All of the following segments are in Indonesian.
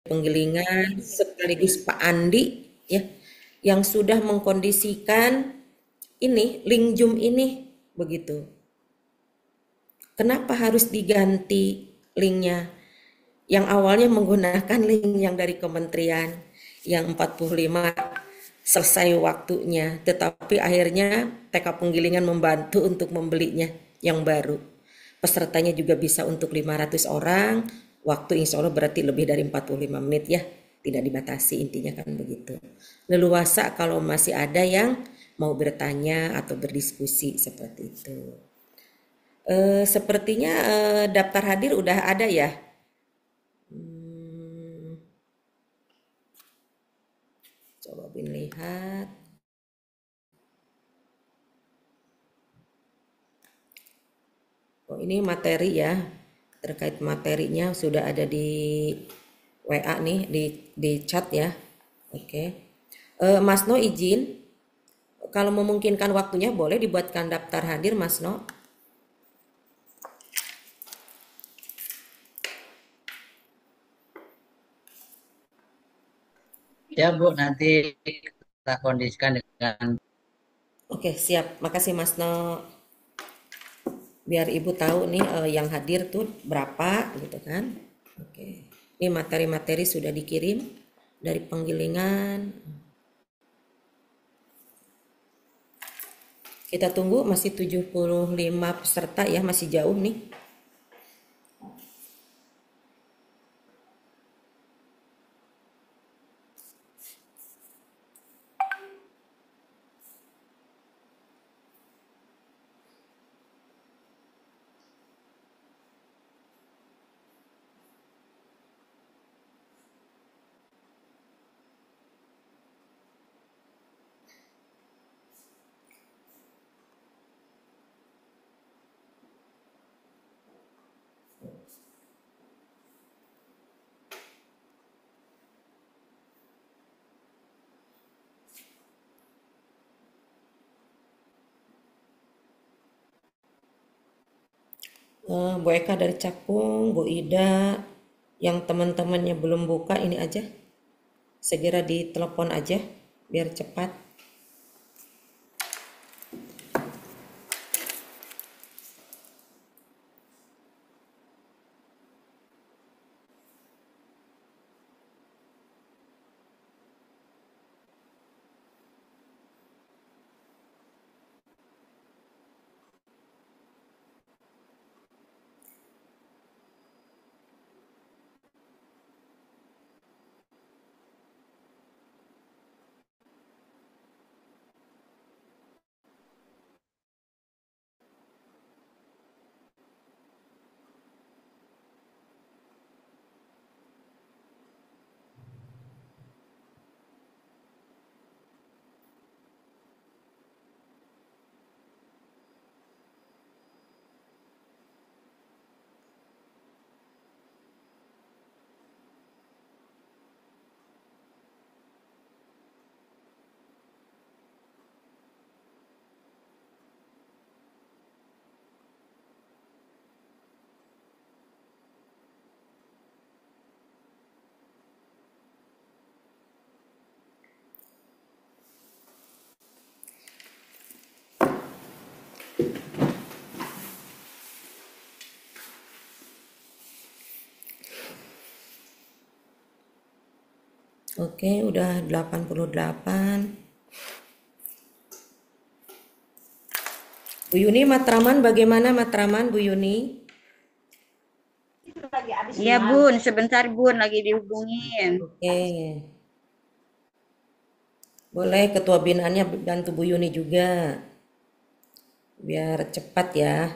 Penggilingan sekaligus Pak Andi ya yang sudah mengkondisikan ini link Zoom ini begitu. Kenapa harus diganti linknya? Yang awalnya menggunakan link yang dari kementerian yang 45 selesai waktunya, tetapi akhirnya TK Penggilingan membantu untuk membelinya yang baru. Pesertanya juga bisa untuk 500 orang, waktu insya Allah berarti lebih dari 45 menit ya, tidak dibatasi intinya kan begitu. Leluasa kalau masih ada yang mau bertanya atau berdiskusi seperti itu. Sepertinya daftar hadir udah ada ya. Coba Bin lihat. Oh, ini materi ya. Terkait materinya sudah ada di WA nih, di chat ya. Oke. Mas No izin, kalau memungkinkan waktunya boleh dibuatkan daftar hadir Mas No. Ya Bu, nanti kita kondisikan dengan Oke, siap. Makasih Mas No. Biar Ibu tahu nih yang hadir tuh berapa gitu kan. Oke. Ini materi-materi sudah dikirim dari penggilingan. Kita tunggu masih 75 peserta ya, masih jauh nih. Bu Eka dari Cakung, Bu Ida, yang teman-temannya belum buka ini aja. Segera ditelepon aja biar cepat. Oke, udah 88. Bu Yuni Matraman bagaimana Matraman Bu Yuni? Iya Bun, sebentar Bun, lagi dihubungin. Oke. Boleh ketua binaannya bantu Bu Yuni juga. Biar cepat ya.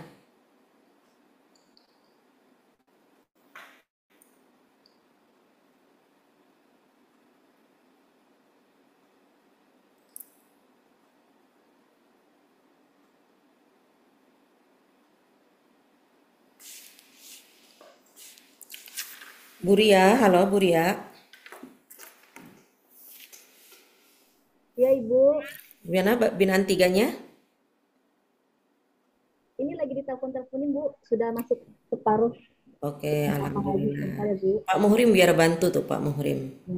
Bu Ria, halo Bu Ria. Ya Ibu, Gimana binaan tiganya? ini lagi ditelepon-teleponin Bu, sudah masuk separuh Oke, Tambah lagi sebentar alhamdulillah. ya, Bu. Pak Muhrim biar bantu tuh Pak Muhrim. Ya,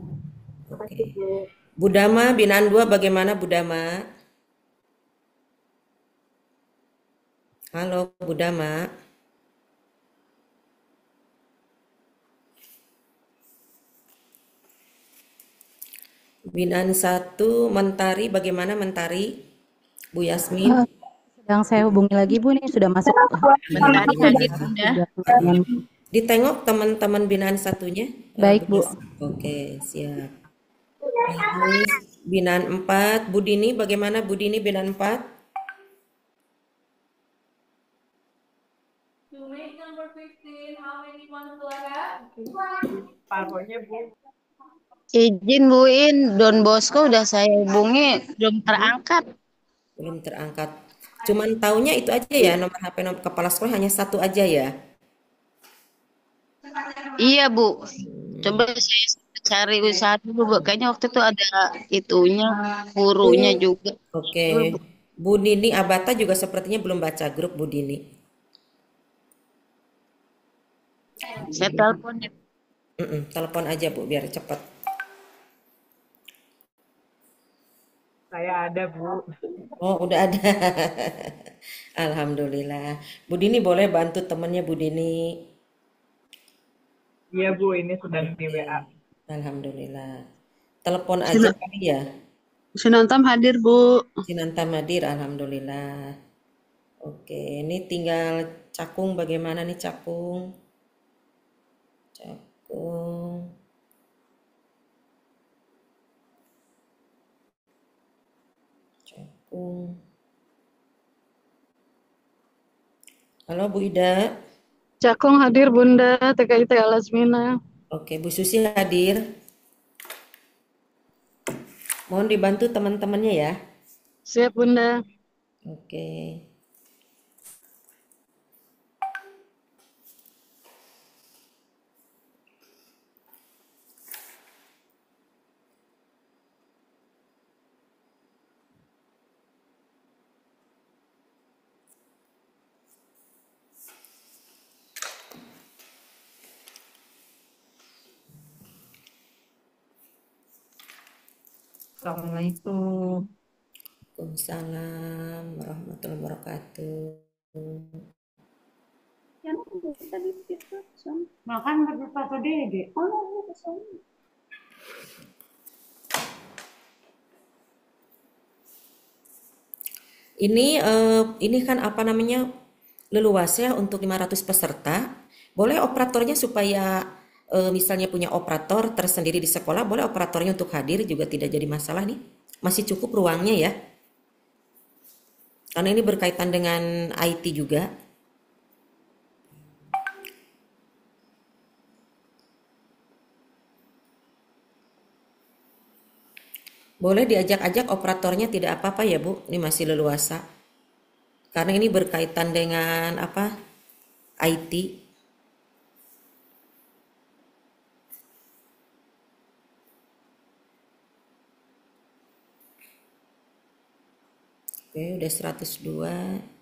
Oke. makasih, Bu. Bu Dama, binaan 2 bagaimana Bu Dama? Halo Bu Dama. Binaan 1 Mentari, bagaimana Mentari? Bu Yasmin. Sedang saya hubungi lagi Bu nih sudah masuk Mentari hadir Alhamdulillah. Bunda. dengan Ditengok teman-teman binaan satunya, baik Bu Bu. Yasmin. Oke, siap. Terus binaan 4 Bu Dini, bagaimana Bu Dini binaan 4? Izin Bu In, Don Bosco udah saya hubungi, belum terangkat. Belum terangkat. Cuman taunya itu aja ya, nomor HP nomor kepala sekolah hanya 1 aja ya. Iya Bu, coba saya cari usaha dulu Bu. Kayaknya waktu itu ada itunya, gurunya juga. Oke. Bu Dini Abata juga sepertinya belum baca grup Bu Dini. Saya telepon ya. Telepon aja Bu biar cepat. Saya ada, Bu. Oh, udah ada. Alhamdulillah. Bu Dini boleh bantu temennya Bu Dini. Iya, Bu, ini sedang di WA. Alhamdulillah. Telepon aja kali ya. Sinantam hadir, Bu. Sinanta Madir, alhamdulillah. Oke, ini tinggal Cakung, bagaimana nih Cakung? Cakung. Cakung. Halo Bu Ida. Cakung hadir, Bunda. TKIT Alasmina. Oke, Bu Susi hadir. Mohon dibantu teman-temannya ya. Siap, Bunda. Oke. Assalamualaikum. Waalaikumsalam warahmatullahi wabarakatuh. Makan pakai pakai dede. Ini kan apa namanya leluasa ya untuk 500 peserta. Boleh operatornya supaya misalnya punya operator tersendiri di sekolah, boleh operatornya untuk hadir juga tidak jadi masalah nih. Masih cukup ruangnya ya. Karena ini berkaitan dengan IT juga. Boleh diajak-ajak operatornya tidak apa-apa ya Bu, ini masih leluasa. Karena ini berkaitan dengan apa? IT. Oke, udah 102.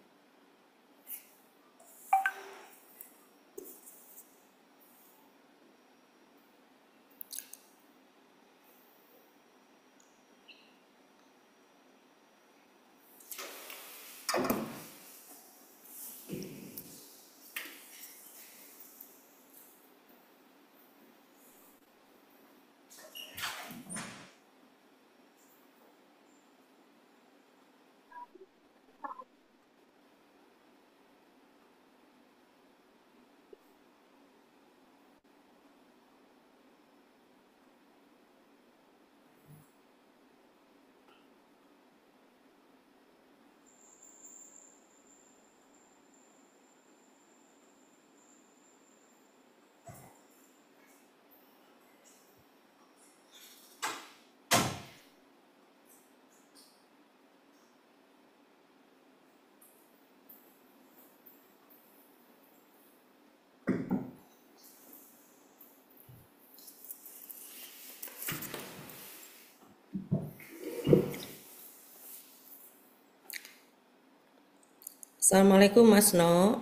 Assalamualaikum Mas No.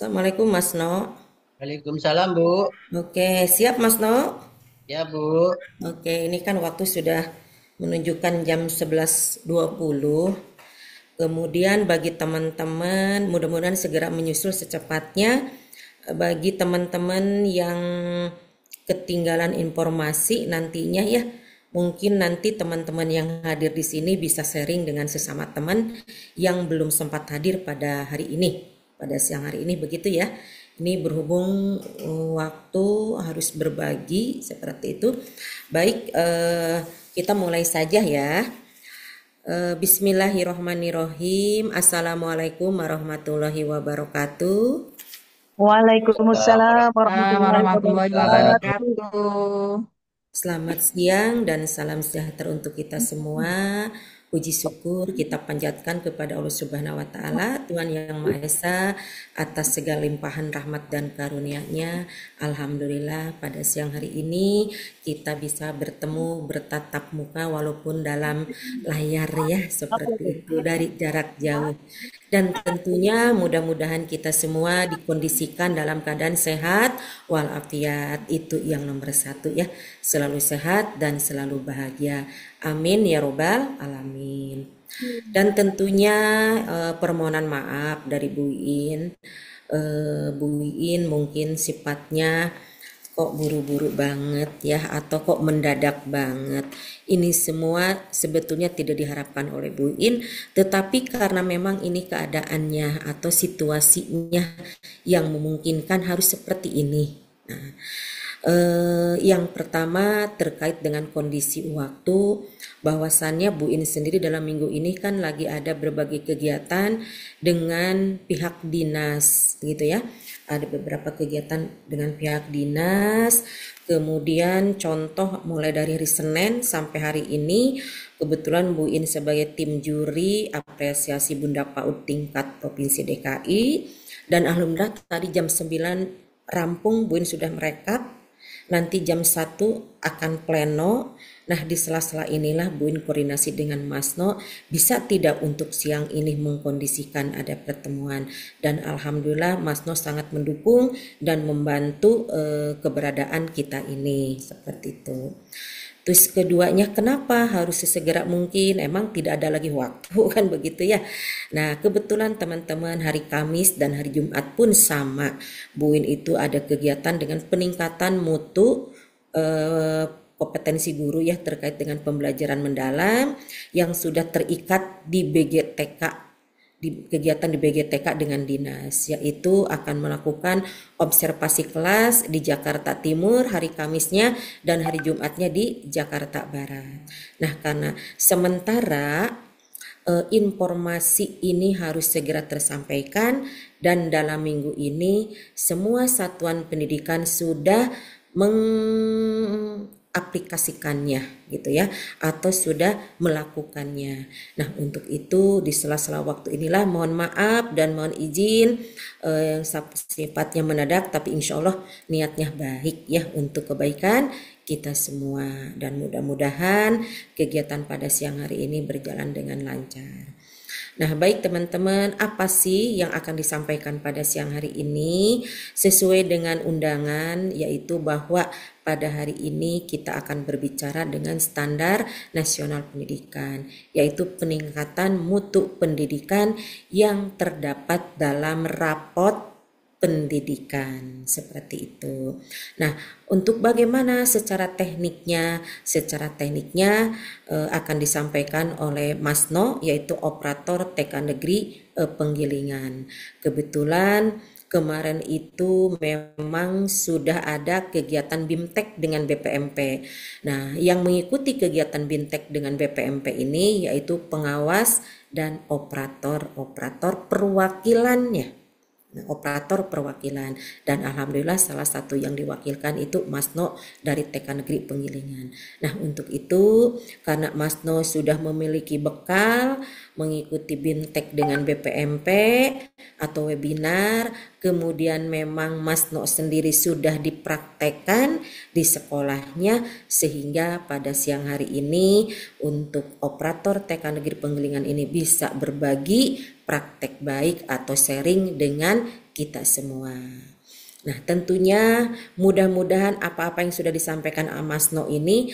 Assalamualaikum Mas No. Waalaikumsalam, Bu. Oke, siap Mas No? Ya, Bu. Oke, ini kan waktu sudah menunjukkan jam 11.20. Kemudian bagi teman-teman, mudah-mudahan segera menyusul secepatnya. Bagi teman-teman yang ketinggalan informasi nantinya ya, mungkin nanti teman-teman yang hadir di sini bisa sharing dengan sesama teman yang belum sempat hadir pada hari ini, pada siang hari ini, begitu ya. Ini berhubung waktu harus berbagi seperti itu. Baik, kita mulai saja ya. Bismillahirrohmanirrohim. Assalamualaikum warahmatullahi wabarakatuh. Waalaikumsalam warahmatullahi wabarakatuh. wabarakatuh. Selamat siang dan salam sejahtera untuk kita semua. Puji syukur kita panjatkan kepada Allah Subhanahu wa Ta'ala, Tuhan Yang Maha Esa, atas segala limpahan rahmat dan karunia-Nya. Alhamdulillah pada siang hari ini kita bisa bertemu bertatap muka walaupun dalam layar ya, seperti itu dari jarak jauh. Dan tentunya mudah-mudahan kita semua dikondisikan dalam keadaan sehat walafiat, itu yang nomor satu ya, selalu sehat dan selalu bahagia. Amin ya robbal alamin. Dan tentunya permohonan maaf dari Bu Iin. Bu Iin mungkin sifatnya kok buru-buru banget ya, atau kok mendadak banget. Ini semua sebetulnya tidak diharapkan oleh Bu Iin, tetapi karena memang ini keadaannya atau situasinya yang memungkinkan harus seperti ini. Nah, yang pertama terkait dengan kondisi waktu, bahwasannya Bu Iin sendiri dalam minggu ini kan lagi ada berbagai kegiatan dengan pihak dinas gitu ya. Ada beberapa kegiatan dengan pihak dinas. Kemudian contoh mulai dari hari Senin sampai hari ini kebetulan Bu Iin sebagai tim juri apresiasi Bunda PAUD tingkat Provinsi DKI, dan alhamdulillah tadi jam 9 rampung Bu Iin sudah merekap. Nanti jam 1 akan pleno. Nah di sela-sela inilah Bu Iin koordinasi dengan Mas No, bisa tidak untuk siang ini mengkondisikan ada pertemuan, dan alhamdulillah Mas No sangat mendukung dan membantu keberadaan kita ini seperti itu. Terus keduanya, kenapa harus sesegera mungkin? Emang tidak ada lagi waktu kan begitu ya. Nah kebetulan teman-teman hari Kamis dan hari Jumat pun sama. Bu Iin itu ada kegiatan dengan peningkatan mutu kompetensi guru ya, terkait dengan pembelajaran mendalam yang sudah terikat di BGTK, di kegiatan di BGTK dengan dinas, yaitu akan melakukan observasi kelas di Jakarta Timur hari Kamisnya dan hari Jumatnya di Jakarta Barat. Nah karena sementara informasi ini harus segera tersampaikan, dan dalam minggu ini semua satuan pendidikan sudah mengaplikasikannya gitu ya, atau sudah melakukannya. Nah untuk itu di sela-sela waktu inilah mohon maaf dan mohon izin sifatnya mendadak, tapi insya Allah niatnya baik ya untuk kebaikan kita semua, dan mudah-mudahan kegiatan pada siang hari ini berjalan dengan lancar. Nah baik teman-teman, apa sih yang akan disampaikan pada siang hari ini? Sesuai dengan undangan, yaitu bahwa pada hari ini kita akan berbicara dengan standar nasional pendidikan, yaitu peningkatan mutu pendidikan yang terdapat dalam rapot pendidikan, seperti itu. Nah, untuk bagaimana secara tekniknya akan disampaikan oleh Mas No, yaitu operator TK Negeri Penggilingan. Kebetulan kemarin itu memang sudah ada kegiatan BIMTEK dengan BPMP. Nah, yang mengikuti kegiatan BIMTEK dengan BPMP ini yaitu pengawas dan operator perwakilannya. Nah, operator perwakilan, dan alhamdulillah salah satu yang diwakilkan itu Mas No dari TK Negeri Penggilingan. Nah untuk itu karena Mas No sudah memiliki bekal mengikuti BIMTEK dengan BPMP atau webinar, kemudian memang Mas No sendiri sudah dipraktekkan di sekolahnya, sehingga pada siang hari ini untuk operator TK Negeri Penggilingan ini bisa berbagi praktek baik atau sharing dengan kita semua. Nah, tentunya mudah-mudahan apa-apa yang sudah disampaikan Mas No ini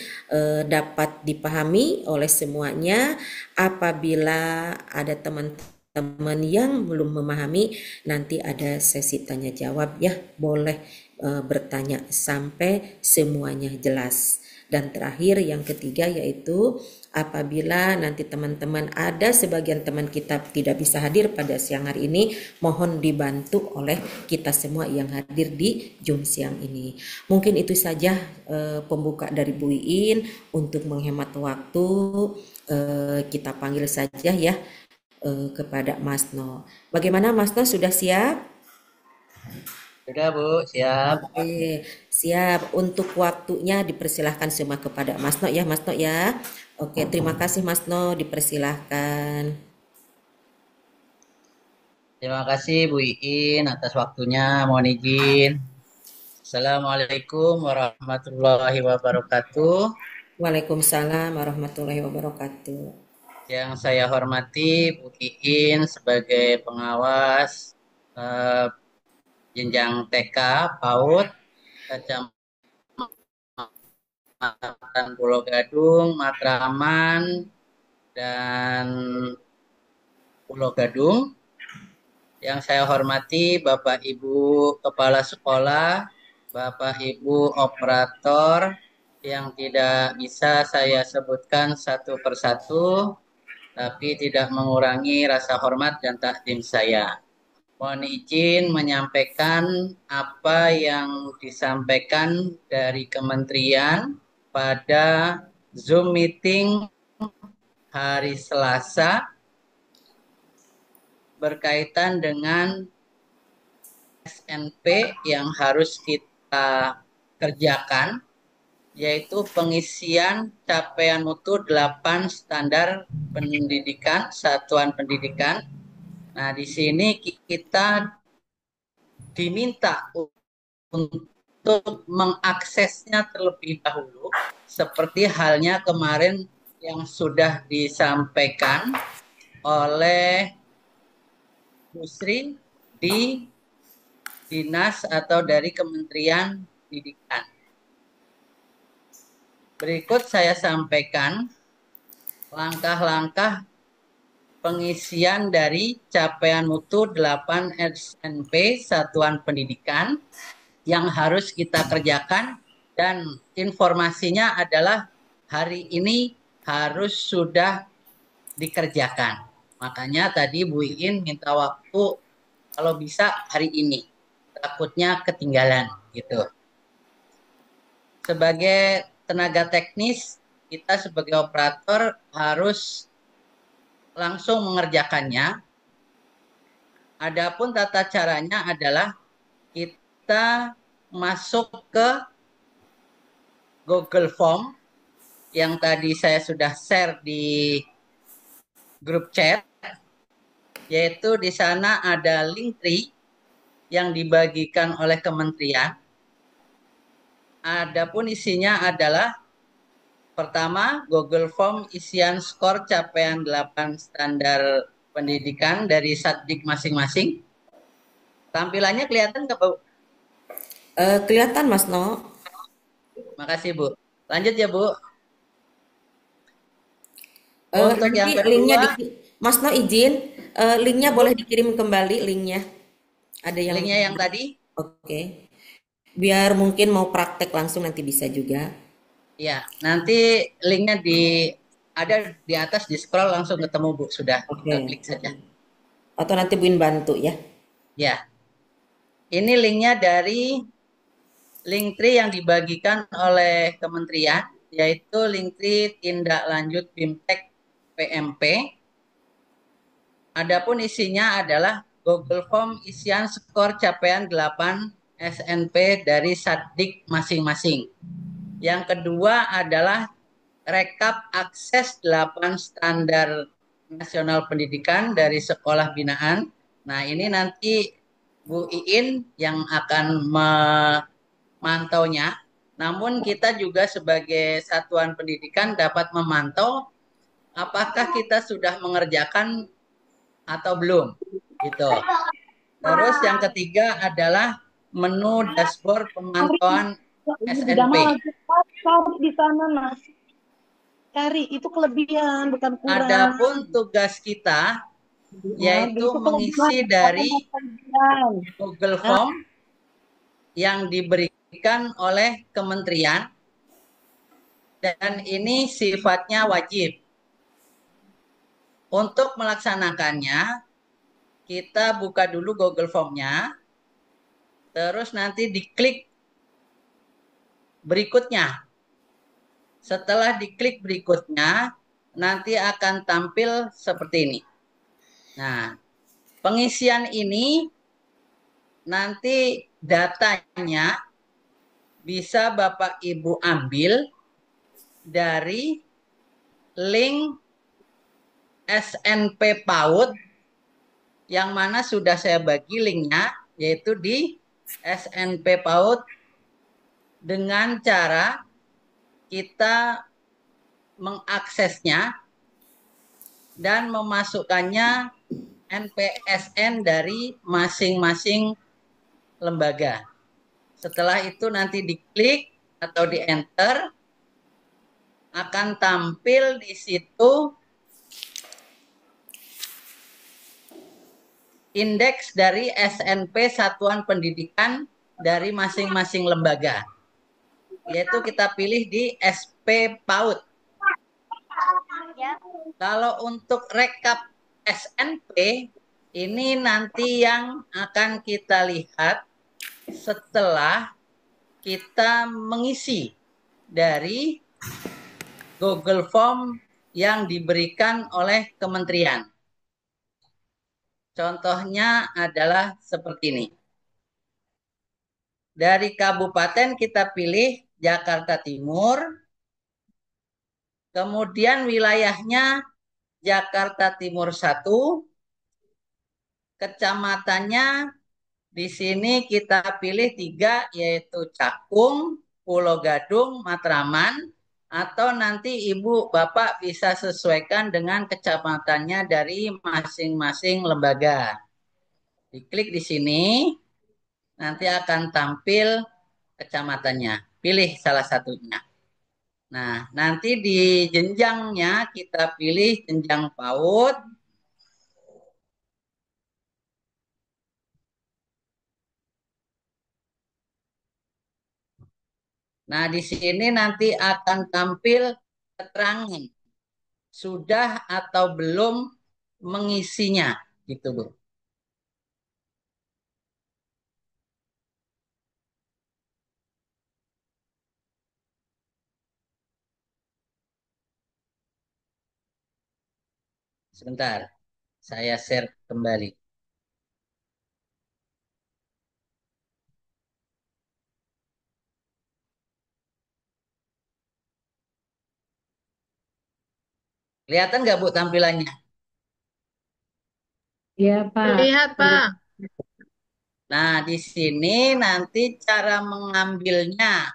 dapat dipahami oleh semuanya. Apabila ada teman-teman yang belum memahami, nanti ada sesi tanya jawab ya, boleh bertanya sampai semuanya jelas. Dan terakhir yang ketiga yaitu apabila nanti teman-teman ada sebagian teman kita tidak bisa hadir pada siang hari ini, mohon dibantu oleh kita semua yang hadir di Zoom siang ini. Mungkin itu saja pembuka dari Bu Iin. Untuk menghemat waktu kita panggil saja ya kepada Mas No. Bagaimana Mas No, sudah siap? Sudah Bu, siap. Oke, siap. Untuk waktunya dipersilahkan semua kepada Mas No ya, Mas No ya. Oke, terima kasih Mas No, dipersilahkan. Terima kasih Bu Iin atas waktunya. Mohon izin. Assalamualaikum warahmatullahi wabarakatuh. Waalaikumsalam warahmatullahi wabarakatuh. Yang saya hormati Bu Iin sebagai pengawas jenjang TK, PAUD, Kecamatan Pulau Gadung, Matraman, dan Pulau Gadung. Yang saya hormati Bapak Ibu Kepala Sekolah, Bapak Ibu Operator, yang tidak bisa saya sebutkan satu persatu, tapi tidak mengurangi rasa hormat dan takdim saya. Mohon izin menyampaikan apa yang disampaikan dari kementerian pada Zoom meeting hari Selasa berkaitan dengan SNP yang harus kita kerjakan, yaitu pengisian capaian mutu 8 standar pendidikan, satuan pendidikan. Nah, di sini kita diminta untuk mengaksesnya terlebih dahulu, seperti halnya kemarin yang sudah disampaikan oleh Bu Sri di dinas atau dari Kementerian Pendidikan. Berikut saya sampaikan langkah-langkah pengisian dari capaian mutu 8 SNP Satuan Pendidikan yang harus kita kerjakan, dan informasinya adalah hari ini harus sudah dikerjakan. Makanya tadi Bu Iin minta waktu kalau bisa hari ini, takutnya ketinggalan gitu. Sebagai tenaga teknis, kita sebagai operator harus langsung mengerjakannya. Adapun tata caranya adalah kita masuk ke Google Form yang tadi saya sudah share di grup chat, yaitu di sana ada Linktree yang dibagikan oleh kementerian. Adapun isinya adalah pertama, Google Form isian skor capaian 8 standar pendidikan dari Satdik masing-masing. Tampilannya kelihatan nggak, Bu? Kelihatan Mas No. Makasih, Bu. Lanjut ya, Bu. Untuk Nanti yang linknya kedua, Mas No izin, linknya boleh dikirim kembali linknya. Ada yang linknya yang tadi? Oke. Biar mungkin mau praktek langsung nanti bisa juga. Ya, nanti linknya ada di atas, di scroll langsung ketemu, Bu. Sudah, Oke. klik saja. Atau nanti Bu Iin bantu ya. Ya, ini linknya dari Linktree yang dibagikan oleh kementerian, yaitu Linktree tindak lanjut BIMTEK PMP. Adapun isinya adalah Google Form isian skor capaian 8 SNP dari Satdik masing-masing. Yang kedua adalah rekap akses 8 standar nasional pendidikan dari sekolah binaan. Nah, ini nanti Bu Iin yang akan memantaunya. Namun kita juga sebagai satuan pendidikan dapat memantau apakah kita sudah mengerjakan atau belum, gitu. Terus yang ketiga adalah menu dashboard pemantauan Udah SNP. malah cari di sana, Mas. Cari itu kelebihan, bukan kurang. Adapun tugas kita yaitu Itu mengisi kelebihan, dari kelebihan. Google Form yang diberikan oleh kementerian dan ini sifatnya wajib. Untuk melaksanakannya, kita buka dulu Google Form-nya, terus nanti diklik berikutnya. Setelah diklik berikutnya, nanti akan tampil seperti ini. Nah, pengisian ini nanti datanya bisa Bapak Ibu ambil dari link SNP PAUD yang mana sudah saya bagi linknya, yaitu di SNP PAUD dengan cara kita mengaksesnya dan memasukkannya NPSN dari masing-masing lembaga. Setelah itu nanti diklik atau di enter, akan tampil di situ indeks dari SNP satuan pendidikan dari masing-masing lembaga. Yaitu kita pilih di SP PAUD. Kalau untuk rekap SNP, ini nanti yang akan kita lihat setelah kita mengisi dari Google Form yang diberikan oleh kementerian. Contohnya adalah seperti ini. Dari kabupaten kita pilih Jakarta Timur, kemudian wilayahnya Jakarta Timur 1, kecamatannya di sini kita pilih 3, yaitu Cakung, Pulau Gadung, Matraman, atau nanti Ibu Bapak bisa sesuaikan dengan kecamatannya dari masing-masing lembaga. Diklik di sini, nanti akan tampil kecamatannya. Pilih salah satunya. Nah, nanti di jenjangnya kita pilih jenjang PAUD. Nah, di sini nanti akan tampil keterangan sudah atau belum mengisinya, gitu Bu. Sebentar, saya share kembali. Kelihatan nggak Bu tampilannya? Iya, Pak. Lihat, Pak. Nah, di sini nanti cara mengambilnya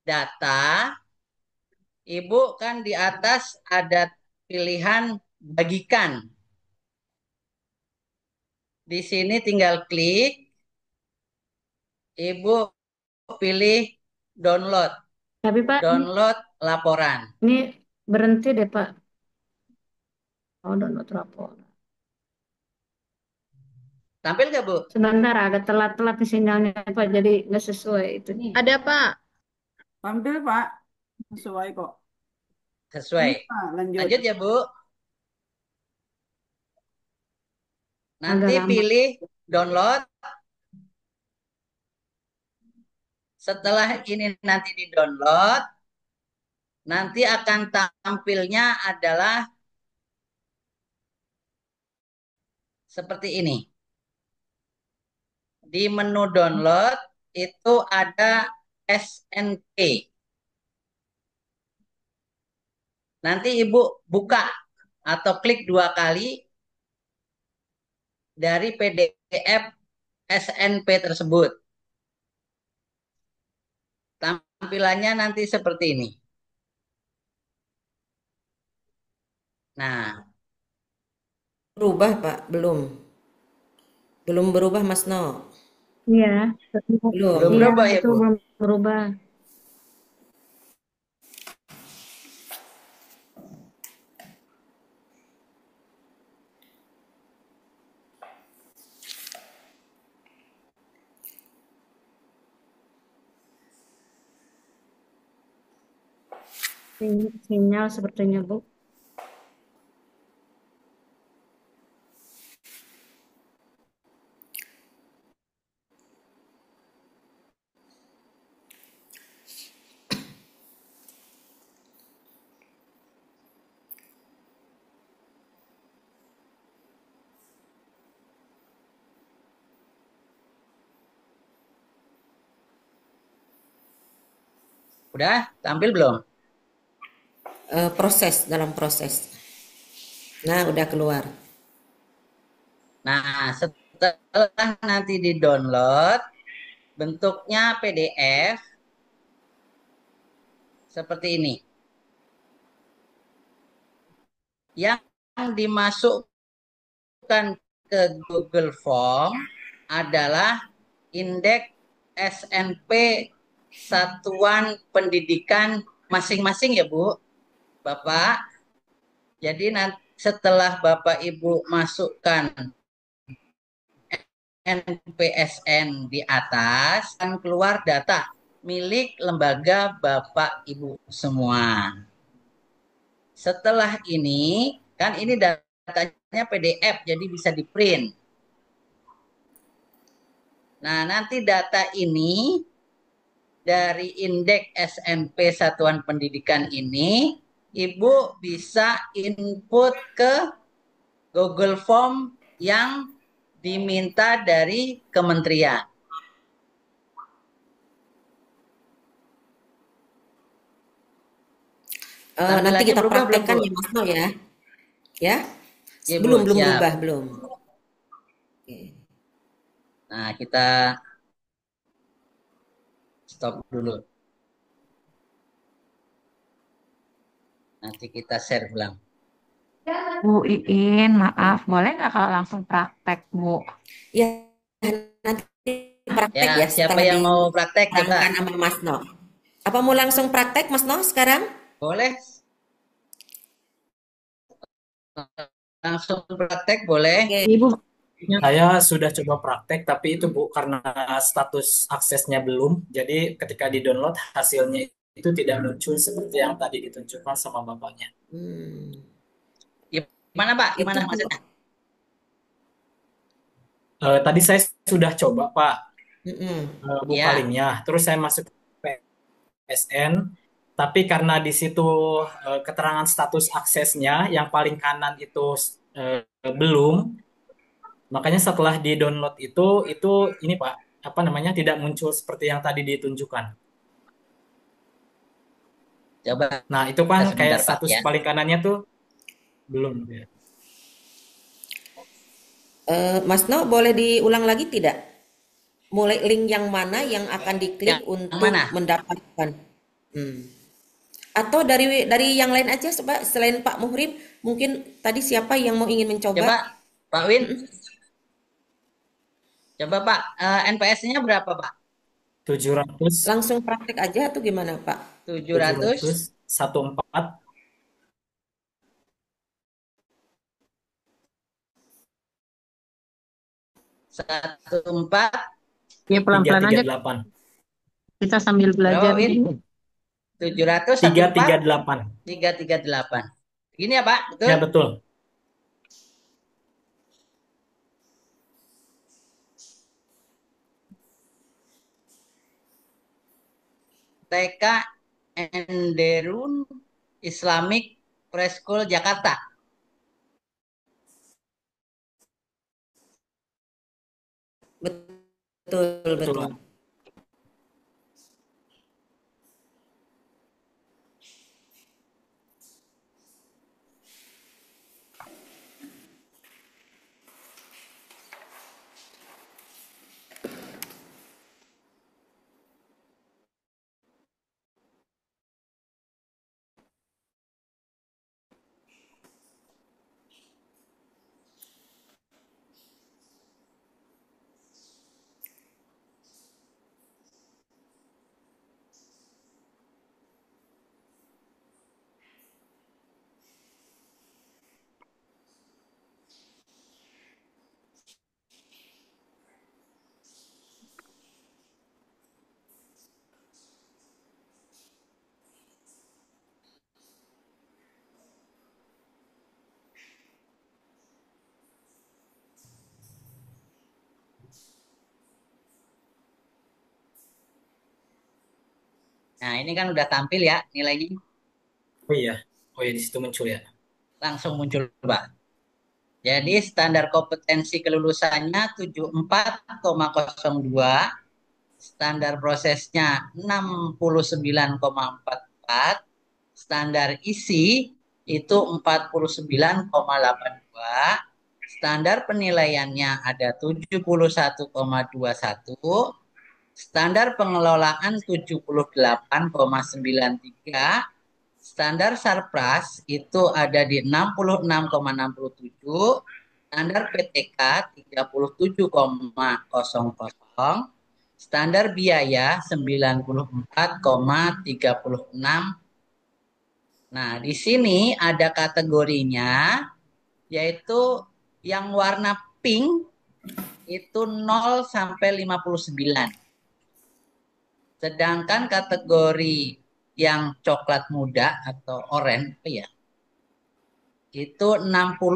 data, Ibu kan di atas ada pilihan bagikan. Di sini tinggal klik, Ibu pilih download, Tapi Pak, download laporan. ini berhenti deh Pak. Oh, download rapor. Tampil nggak Bu? Sebentar, agak telat-telat nih sinyalnya Pak, jadi nggak sesuai itu. Ada, Pak. Tampil, Pak. Sesuai kok. Sesuai. Ini, Pak, lanjut. Lanjut ya Bu. Agak Nanti lama. pilih download. Setelah ini nanti di-download, nanti akan tampilnya adalah seperti ini. Di menu download itu ada SNP. Nanti Ibu buka atau klik 2 kali dari PDF SNP tersebut. Tampilannya nanti seperti ini. Nah, Berubah Pak, belum. Belum berubah Mas No? Iya, Belum. Belum iya berubah ya, itu Bu? belum berubah. Sinyal sepertinya, Bu. Udah tampil belum? Dalam proses. Nah, udah keluar. Nah, setelah nanti di-download, bentuknya PDF seperti ini. Yang dimasukkan ke Google Form adalah indeks SNP satuan pendidikan masing-masing ya Bu, Bapak. Jadi nanti setelah Bapak Ibu masukkan NPSN di atas, akan keluar data milik lembaga Bapak Ibu semua. Setelah ini, kan ini datanya PDF, jadi bisa di print. Nah, nanti data ini dari indeks SNP Satuan Pendidikan ini, Ibu bisa input ke Google Form yang diminta dari kementerian. Nanti Tampilannya kita berubah belum, praktekkan Bu? ya Mas No ya. Ya, Ya, Bu, belum siap. berubah belum. Oke. Nah, kita stop dulu. Nanti kita share ulang. Bu Iin, maaf, boleh nggak kalau langsung praktek, Bu? Ya, nanti praktek Ya, ya siapa setelah yang mau praktek coba? diterangkan sama Mas No. Apa mau langsung praktek Mas No sekarang? Boleh langsung praktek, boleh. Oke. Ibu, Saya sudah coba praktek, tapi itu Bu, karena status aksesnya belum, jadi ketika di-download hasilnya itu tidak muncul seperti yang tadi ditunjukkan sama Bapaknya. Gimana Pak? Gimana Itu maksudnya? Tadi saya sudah coba Pak, buka Ya, linknya, terus saya masuk ke PSN, tapi karena di situ keterangan status aksesnya yang paling kanan itu belum, makanya setelah di-download itu ini Pak, apa namanya, tidak muncul seperti yang tadi ditunjukkan. coba Nah, itu kan kayak sebentar Pak status ya. paling kanannya tuh belum ya. Mas No boleh diulang lagi tidak? Mulai link yang mana yang akan diklik Yang untuk mana? mendapatkan? Atau dari yang lain aja, coba selain Pak Muhrim, mungkin tadi siapa yang mau ingin mencoba? Coba Pak Win. Coba Pak, NPS-nya berapa Pak? 700 Langsung praktek aja atau gimana Pak? 700 14 14 ya pelan-pelan aja 338 kita sambil berapa belajar. Win? 700 338. 338. Gini ya Pak, betul? Ya betul. TK Enderun Islamic Preschool Jakarta. Betul, betul. Nah, ini kan udah tampil ya nilainya. Oh iya. Oh iya, di situ muncul ya. Langsung muncul, Pak. Jadi standar kompetensi kelulusannya 74,02, standar prosesnya 69,44, standar isi itu 49,82, standar penilaiannya ada 71,21, standar pengelolaan 78,93, standar Sarpras itu ada di 66,67, standar PTK 37,00, standar biaya 94,36. Nah, di sini ada kategorinya, yaitu yang warna pink itu 0 sampai 59. Sedangkan kategori yang coklat muda atau oranye ya, itu 60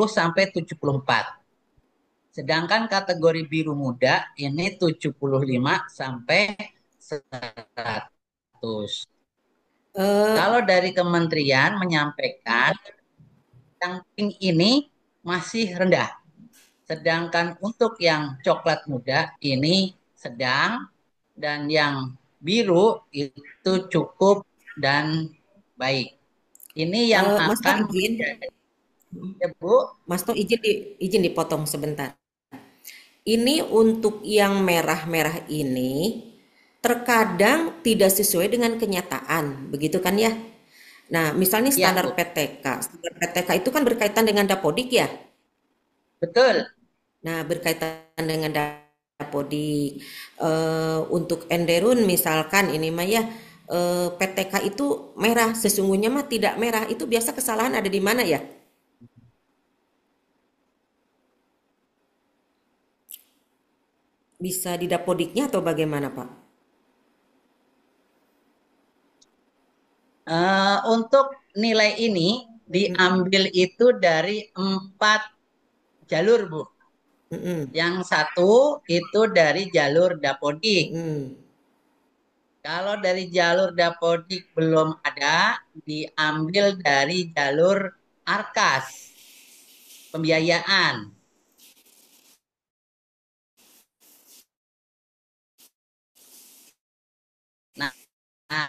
sampai 74. Sedangkan kategori biru muda ini 75 sampai 100. Eh, Kalau dari kementerian menyampaikan yang pink ini masih rendah. Sedangkan untuk yang coklat muda ini sedang, dan yang biru itu cukup dan baik. Ini yang Mas Tok akan izin, menjadi, ya Bu. Mas Tok izin dipotong sebentar. Ini untuk yang merah-merah ini terkadang tidak sesuai dengan kenyataan, begitu kan ya? Nah, misalnya Ya Bu, standar PTK. Standar PTK itu kan berkaitan dengan Dapodik ya? betul. Nah, berkaitan dengan Dapodik. Untuk Enderun misalkan ini mah ya, PTK itu merah, sesungguhnya mah tidak merah. Itu biasa kesalahan ada di mana ya? Bisa di Dapodiknya atau bagaimana, Pak? Untuk nilai ini diambil itu dari 4 jalur Bu. Mm-mm. Yang satu itu dari jalur Dapodik. Mm-mm. Kalau dari jalur Dapodik belum ada, diambil dari jalur Arkas, pembiayaan. Nah, nah,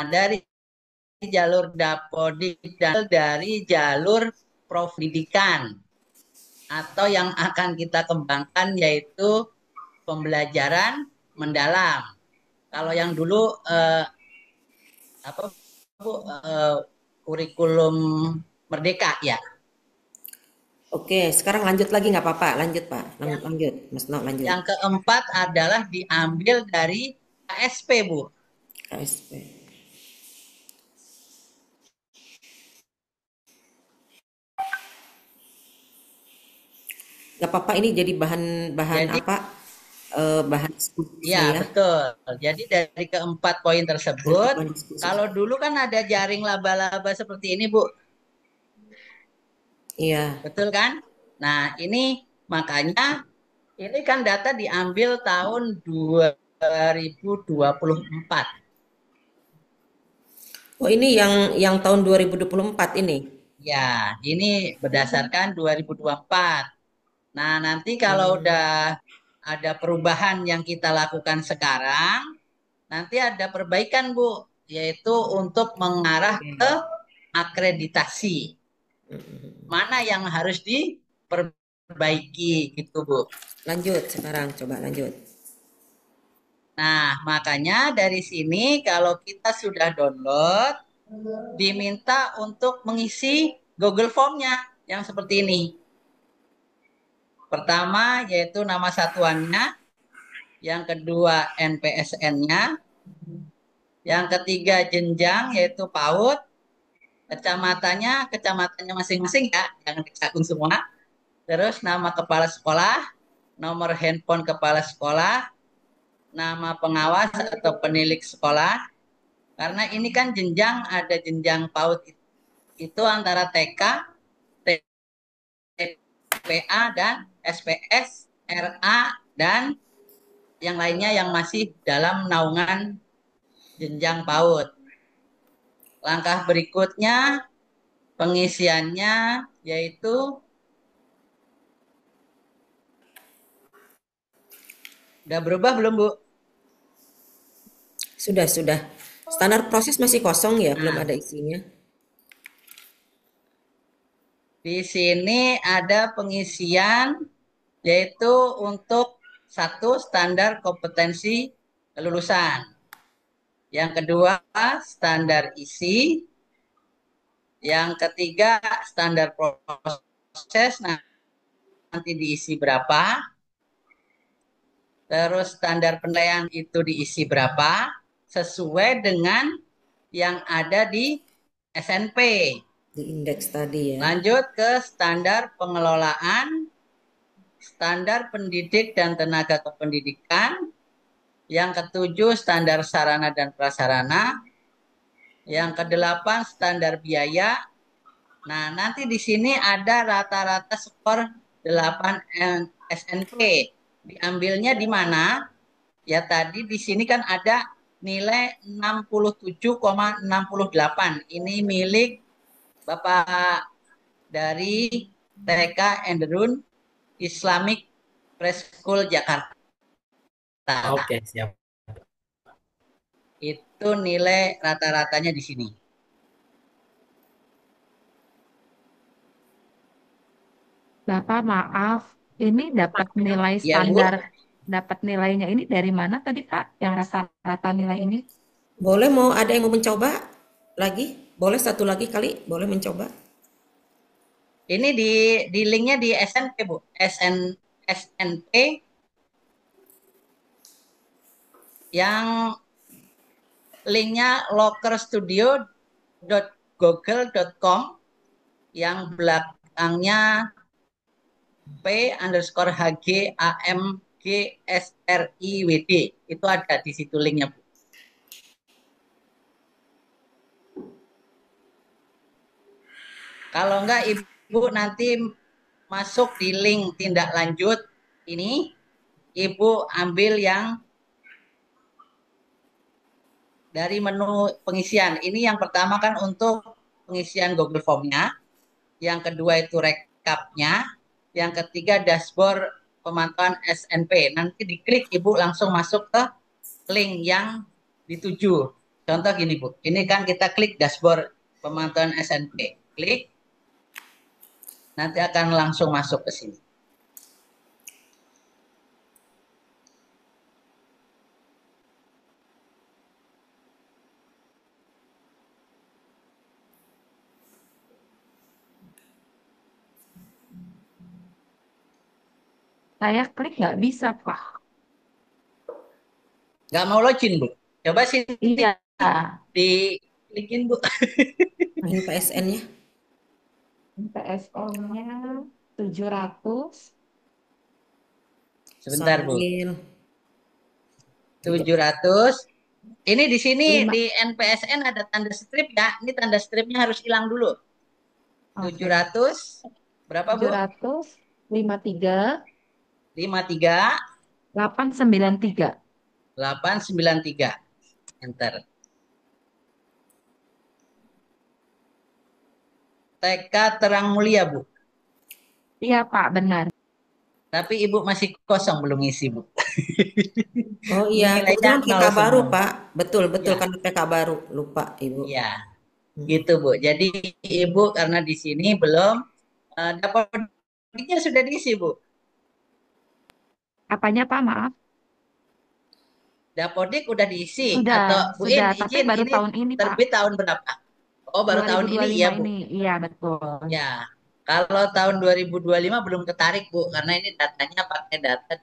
dari jalur Dapodik dan dari jalur Profidikan, atau yang akan kita kembangkan yaitu pembelajaran mendalam. Kalau yang dulu apa Bu, kurikulum merdeka ya. Oke, sekarang lanjut lagi nggak apa-apa. Lanjut, Pak. Yang, Lanjut, Mas No, lanjut. yang keempat adalah diambil dari KSP Bu. KSP. Nggak apa-apa, ini jadi bahan Jadi apa? Bahan diskusi ya ya. betul. Jadi dari keempat poin tersebut, Bahan diskusi. kalau dulu kan ada jaring laba-laba seperti ini Bu. Iya. Betul kan? Nah, ini makanya ini kan data diambil tahun 2024. Oh, ini yang tahun 2024 ini. Ya, ini berdasarkan 2024. Nah, nanti kalau udah ada perubahan yang kita lakukan sekarang, nanti ada perbaikan, Bu, yaitu untuk mengarah ke akreditasi. Mana yang harus diperbaiki gitu, Bu. Lanjut sekarang, coba lanjut. Nah, makanya dari sini kalau kita sudah download, diminta untuk mengisi Google Form-nya yang seperti ini. Pertama yaitu nama satuannya, yang kedua NPSN-nya, yang ketiga jenjang yaitu PAUD, kecamatannya masing-masing ya, jangan disakun semua. Terus nama kepala sekolah, nomor handphone kepala sekolah, nama pengawas atau penilik sekolah. Karena ini kan jenjang, ada jenjang PAUD itu antara TK, TPA, dan SPS, RA, dan yang lainnya yang masih dalam naungan jenjang PAUD. Langkah berikutnya pengisiannya yaitu udah berubah belum, Bu? Sudah. Standar proses masih kosong ya, belum Nah, ada isinya. di sini ada pengisian yaitu untuk satu standar kompetensi kelulusan. Yang kedua standar isi. Yang ketiga standar proses nanti diisi berapa. Terus standar penilaian itu diisi berapa sesuai dengan yang ada di SNP. Di indeks tadi ya. Lanjut ke standar pengelolaan, standar pendidik dan tenaga kependidikan. Yang ketujuh standar sarana dan prasarana. Yang kedelapan standar biaya. Nah, nanti di sini ada rata-rata skor 8 SNP. Diambilnya di mana? Ya tadi di sini kan ada nilai 67,68. Ini milik Bapak dari TK Enderun Islamic Preschool Jakarta. Oke, siap. Itu nilai rata-ratanya di sini. Bapak, maaf, ini dapat nilai Ya, Bu. standar, dapat nilainya ini dari mana tadi, Pak? Yang rata-rata nilai ini? Boleh mau ada yang mau mencoba lagi? Boleh satu lagi kali, boleh mencoba. Ini di linknya di SNP, Bu. SNP yang linknya lockerstudio.google.com yang belakangnya P_HGAMGSRIWD. Itu ada di situ linknya, Bu. Kalau enggak, Ibu nanti masuk di link tindak lanjut ini, Ibu ambil yang dari menu pengisian. Ini yang pertama kan untuk pengisian Google Form-nya. Yang kedua itu rekapnya. Yang ketiga dashboard pemantauan SNP. Nanti diklik Ibu langsung masuk ke link yang dituju. Contoh gini, Bu. Ini kan kita klik dashboard pemantauan SNP. Klik. Nanti akan langsung masuk ke sini. Saya klik nggak bisa, Pak. Nggak mau login, Bu. Coba sini Iya, diklikin, Bu. Main PSN-nya. PSO-nya 700. Sebentar, Bu. Sambil 700. Ini di sini Lima. di NPSN ada tanda strip ya. Ini tanda stripnya harus hilang dulu. Oke. 700. Berapa, Bu? 753 53 893. 893. Enter. TK Terang Mulia, Bu. Iya, Pak, benar. Tapi Ibu masih kosong belum ngisi, Bu. Oh iya, Nilainya kebetulan PK 0 baru, semua. Pak. Betul, Ya, karena PK baru. Lupa, Ibu. ya. Gitu, Bu. Jadi Ibu karena di sini belum dapodiknya sudah diisi, Bu. Apanya, Pak? Maaf. Dapodik udah diisi atau Bu In Sudah, tapi izin baru ini tahun ini, Pak. terbit tahun berapa? Oh, baru tahun ini 2025 ya, Bu. ini. Iya, betul. Ya. Kalau tahun 2025 belum ketarik, Bu, karena ini datanya pakai data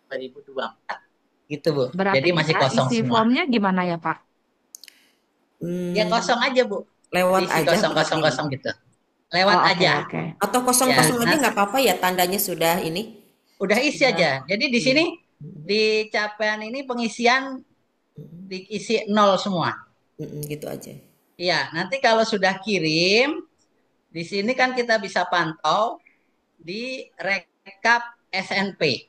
2024. Gitu, Bu. Berarti Jadi masih kita kosong isi semua. formnya gimana ya, Pak? Ya kosong aja, Bu. Lewat Diisi aja kosong berarti. kosong gitu. Lewat Oh, oke, aja. oke. Atau Ya, kosong-kosong aja nggak apa-apa ya, tandanya sudah ini. udah isi Sudah. aja. Jadi di sini di capaian ini pengisian diisi 0 semua. Gitu aja. Iya, nanti kalau sudah kirim, di sini kan kita bisa pantau di rekap SNP.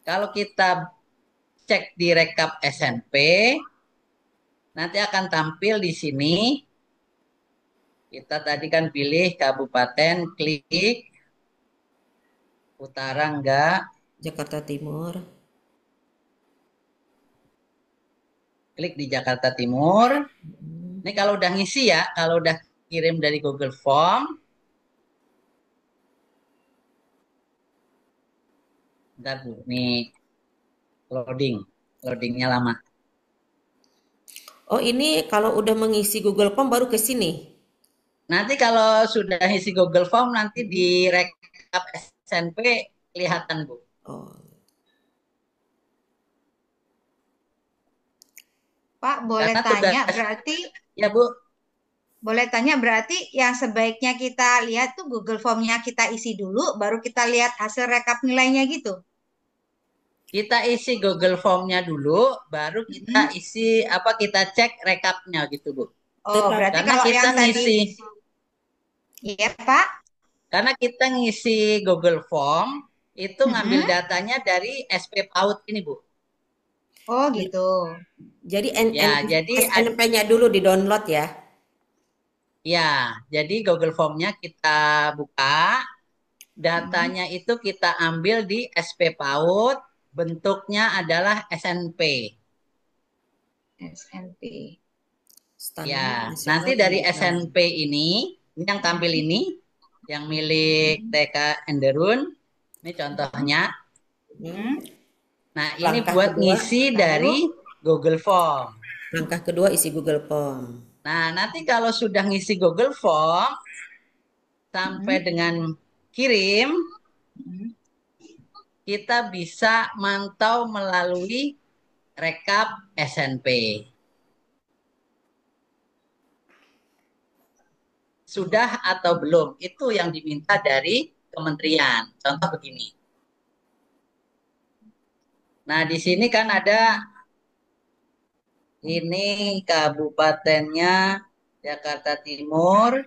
Kalau kita cek di rekap SNP, nanti akan tampil di sini. Kita tadi kan pilih kabupaten, klik utara enggak, Jakarta Timur. klik di Jakarta Timur. Ini kalau udah ngisi ya, kalau udah kirim dari Google Form. Bentar Bu, nih loadingnya lama. Oh, ini kalau udah mengisi Google Form baru ke sini. Nanti kalau sudah isi Google Form, nanti di rekap SNP kelihatan Bu. Oh, Pak, boleh Karena tanya tugas, berarti ya Bu, boleh tanya berarti yang sebaiknya kita lihat tuh Google Form-nya kita isi dulu, baru kita lihat hasil rekap nilainya gitu. kita isi Google Form-nya dulu, baru kita isi kita cek rekapnya gitu Bu. Oh, berarti Karena kalau kita yang tadi, ngisi, iya Pak. karena kita ngisi Google Form itu ngambil datanya dari SP PAUD ini Bu. Oh gitu. jadi Ya, jadi SNP-nya dulu di-download ya. ya, jadi Google Form-nya kita buka, datanya itu kita ambil di SP PAUD, bentuknya adalah SNP. SNP. Ya, nanti dari SNP ini yang tampil ini, yang milik TK Enderun, ini contohnya. Nah, ini Langkah buat kedua, ngisi dari Google Form. Langkah kedua isi Google Form. Nah, nanti kalau sudah ngisi Google Form, sampai dengan kirim, kita bisa mantau melalui rekap SNP. Sudah atau belum, itu yang diminta dari kementerian. Contoh begini. Nah, di sini kan ada ini kabupatennya Jakarta Timur.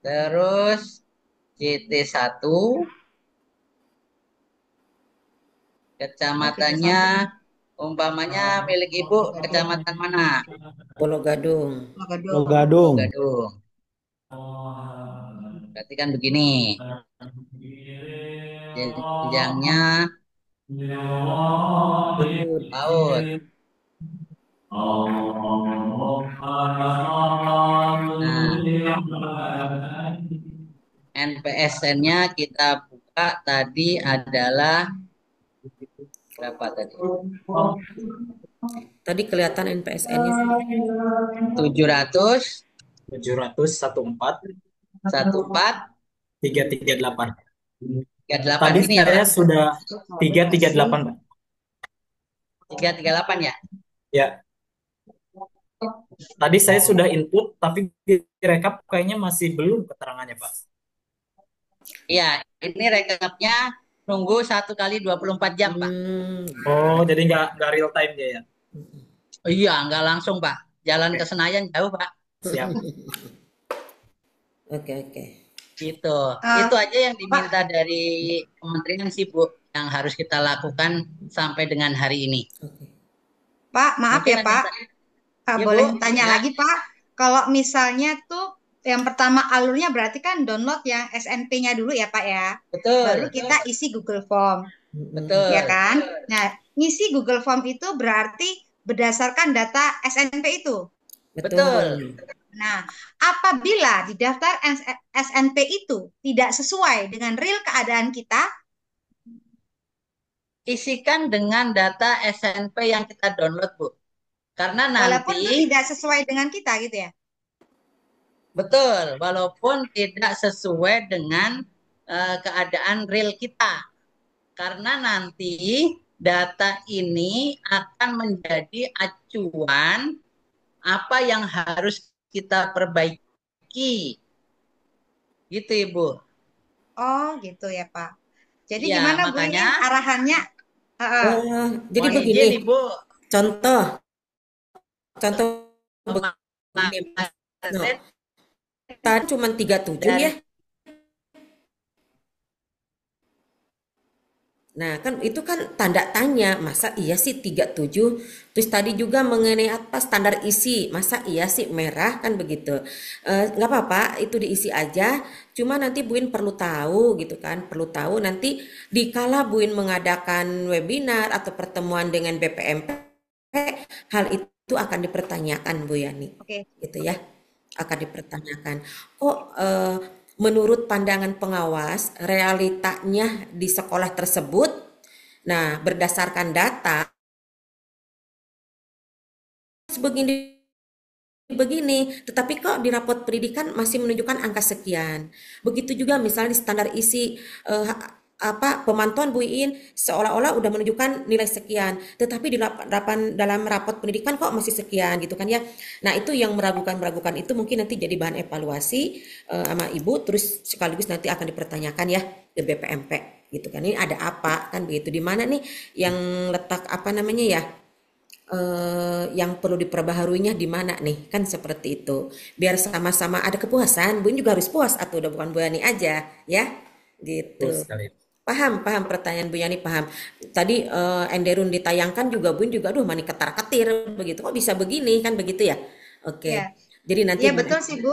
Terus JT1, kecamatannya umpamanya milik Ibu kecamatan mana? Pulau Gadung. Gadung. Berarti kan begini. Jenjangnya PAUD. Nah, NPSN-nya kita buka tadi adalah berapa tadi? Tadi kelihatan NPSN-nya 700 714 338. 338. Tadi ini saya ya, sudah 338, Pak. 338 ya? Ya. Tadi saya sudah input, tapi di rekap kayaknya masih belum keterangannya, Pak. Iya, ini rekapnya nunggu 1 kali 24 jam, Pak. Oh, jadi nggak real time dia ya? Iya, nggak langsung, Pak. Jalan ke Senayan jauh, Pak. Siap. Oke. Gitu. Itu aja yang diminta dari kementerian sih, Bu, yang harus kita lakukan sampai dengan hari ini. Pak, maaf Mungkin ya Pak. Ya, boleh Bu, tanya ya. lagi Pak. Kalau misalnya tuh yang pertama alurnya berarti kan download yang SNP-nya dulu ya Pak ya. Betul. Baru kita isi Google Form. Betul. Ya kan? Nah, ngisi Google Form itu berarti berdasarkan data SNP itu. Betul. Nah, apabila di daftar SNP itu tidak sesuai dengan real keadaan kita, isikan dengan data SNP yang kita download, Bu. Karena walaupun nanti itu tidak sesuai dengan kita gitu ya. Betul, walaupun tidak sesuai dengan keadaan real kita. Karena nanti data ini akan menjadi acuan apa yang harus kita perbaiki. Gitu, Ibu. Oh, gitu ya, Pak. Jadi Ya, gimana Bu ini makanya arahannya? Jadi mohon begini, izin, Ibu. contoh begini. Tadi cuma 37 ya. Nah, kan itu kan tanda tanya, masa iya sih 37? Terus tadi juga mengenai apa standar isi, masa iya sih merah kan begitu. Nggak apa-apa, itu diisi aja. Cuma nanti Buin perlu tahu gitu kan, perlu tahu nanti dikala Buin mengadakan webinar atau pertemuan dengan BPMP, hal itu akan dipertanyakan Bu Yani, Oke. gitu ya, akan dipertanyakan. Kok menurut pandangan pengawas, realitanya di sekolah tersebut, nah berdasarkan data, begini, tetapi kok di rapot pendidikan masih menunjukkan angka sekian. Begitu juga misalnya di standar isi pemantauan Bu Iin seolah-olah udah menunjukkan nilai sekian, tetapi di dalam rapot pendidikan kok masih sekian gitu kan ya. Nah, itu yang meragukan itu mungkin nanti jadi bahan evaluasi sama Ibu, terus sekaligus nanti akan dipertanyakan ya ke BPMP gitu kan. Ini ada apa kan begitu, di mana nih yang letak apa namanya ya, yang perlu diperbaharuinya di mana nih, kan seperti itu. Biar sama-sama ada kepuasan, Bun juga harus puas atau udah bukan Bu Yani aja ya, gitu. Betul sekali. Paham pertanyaan Bu Yani, paham. Tadi Enderun ditayangkan juga Bun juga aduh mani ketar-ketir begitu. Kok bisa begini kan begitu ya? Oke. Ya. Jadi nanti Iya betul sih Bu,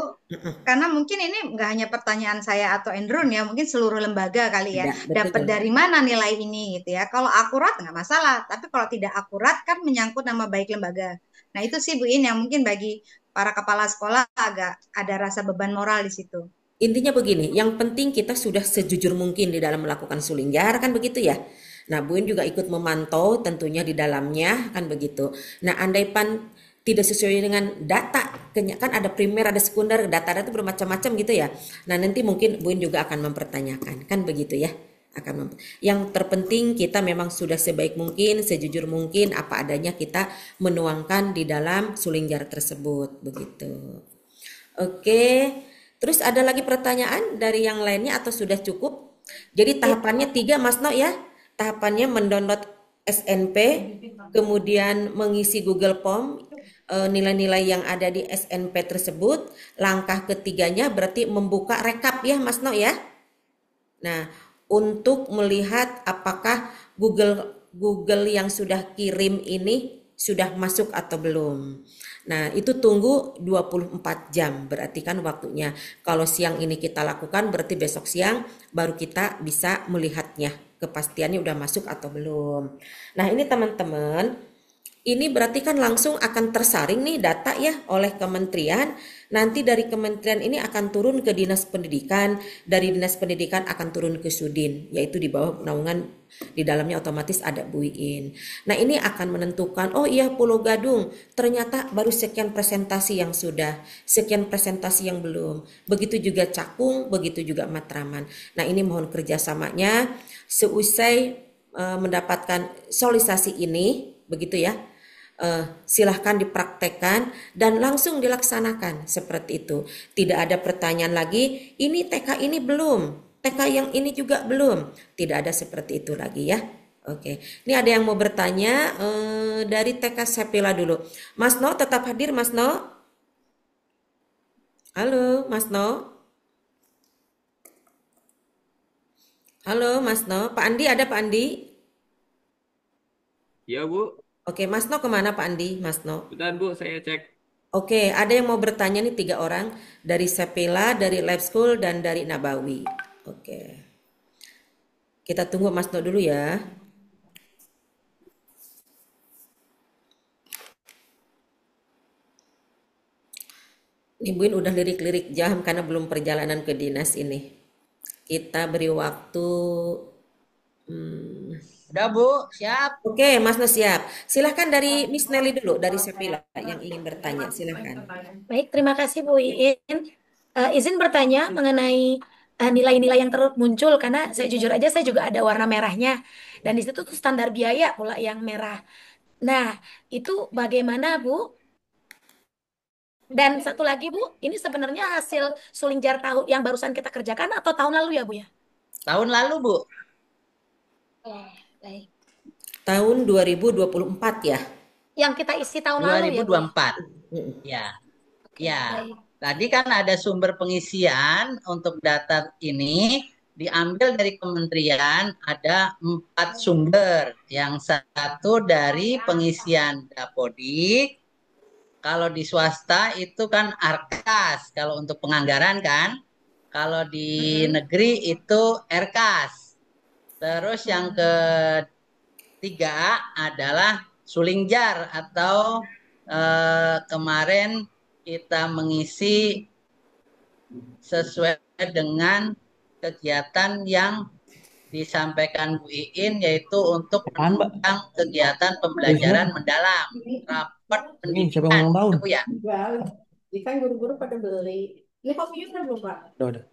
karena mungkin ini nggak hanya pertanyaan saya atau Endrun ya, mungkin seluruh lembaga kali ya, dapat dari mana nilai ini gitu ya. Kalau akurat nggak masalah, tapi kalau tidak akurat kan menyangkut nama baik lembaga. Nah itu sih Bu In yang mungkin bagi para kepala sekolah agak ada rasa beban moral di situ. Intinya begini, yang penting kita sudah sejujur mungkin di dalam melakukan sulingjar kan begitu ya. Nah, Bu In juga ikut memantau tentunya di dalamnya kan begitu. Nah, andaikan tidak sesuai dengan data, kan ada primer, ada sekunder, data itu bermacam-macam gitu ya. Nah, nanti mungkin Bu In juga akan mempertanyakan, kan begitu ya. Yang terpenting kita memang sudah sebaik mungkin, sejujur mungkin apa adanya kita menuangkan di dalam sulingjar tersebut, begitu. Oke, terus ada lagi pertanyaan dari yang lainnya atau sudah cukup? Jadi tahapannya 3 Mas No ya, tahapannya mendownload SNP, kemudian mengisi Google Form, nilai-nilai yang ada di SNP tersebut. Langkah ketiganya berarti membuka rekap ya Mas No ya. Nah, untuk melihat apakah Google yang sudah kirim ini sudah masuk atau belum. Nah, itu tunggu 24 jam berarti kan waktunya. Kalau siang ini kita lakukan berarti besok siang baru kita bisa melihatnya. Kepastiannya udah masuk atau belum. Nah, ini teman-teman, ini berarti kan langsung akan tersaring nih data ya oleh kementerian. Nanti dari kementerian ini akan turun ke dinas pendidikan, dari dinas pendidikan akan turun ke Sudin, yaitu di bawah naungan, di dalamnya otomatis ada Bu Iin. Nah, ini akan menentukan, oh iya Pulau Gadung ternyata baru sekian presentasi yang sudah, sekian presentasi yang belum. Begitu juga Cakung, begitu juga Matraman. Nah, ini mohon kerjasamanya seusai mendapatkan solisasi ini, begitu ya. Silahkan dipraktekkan dan langsung dilaksanakan seperti itu. Tidak ada pertanyaan lagi, ini TK ini belum, TK yang ini juga belum. Tidak ada seperti itu lagi ya. Oke, ini ada yang mau bertanya dari TK Sepila dulu. Mas No tetap hadir Mas No? Halo Mas No? Halo Mas No, Pak Andi ada Pak Andi? Iya Bu. Oke, Mas No kemana Pak Andi? Mas No. Bentar Bu, saya cek. Oke, ada yang mau bertanya nih 3 orang dari Sepila, dari Lab School dan dari Nabawi. Oke, kita tunggu Mas No dulu ya. Ibuin udah lirik-lirik jam karena belum perjalanan ke dinas ini. Kita beri waktu. Udah Bu, siap. Oke, Mas No siap. Silahkan dari Miss Nelly dulu, dari Sepila yang ingin bertanya. Silahkan. Baik, terima kasih Bu Iin. Izin bertanya mengenai nilai-nilai yang terus muncul karena saya jujur aja saya juga ada warna merahnya dan di situ tuh standar biaya pula yang merah. Nah, itu bagaimana Bu? Dan satu lagi Bu, ini sebenarnya hasil sulingjar tahun yang barusan kita kerjakan atau tahun lalu ya Bu ya? Tahun lalu Bu. Baik. Tahun 2024 ya? Yang kita isi tahun lalu ya Bu? 2024. Ya. Ya. Tadi kan ada sumber pengisian untuk data ini diambil dari kementerian ada 4 sumber. Yang satu dari pengisian Dapodik. Kalau di swasta itu kan Arkas. Kalau untuk penganggaran kan. Kalau di negeri itu Erkas. Terus yang ketiga adalah Sulingjar atau kemarin kita mengisi sesuai dengan kegiatan yang disampaikan Bu Iin, yaitu untuk menunjang kegiatan pembelajaran mendalam, raport Ini siapa pendidikan, yang ulang tahun? itu ya. Ikan guru-guru pada beli. Ini kopinya udah belum, Pak? Udah.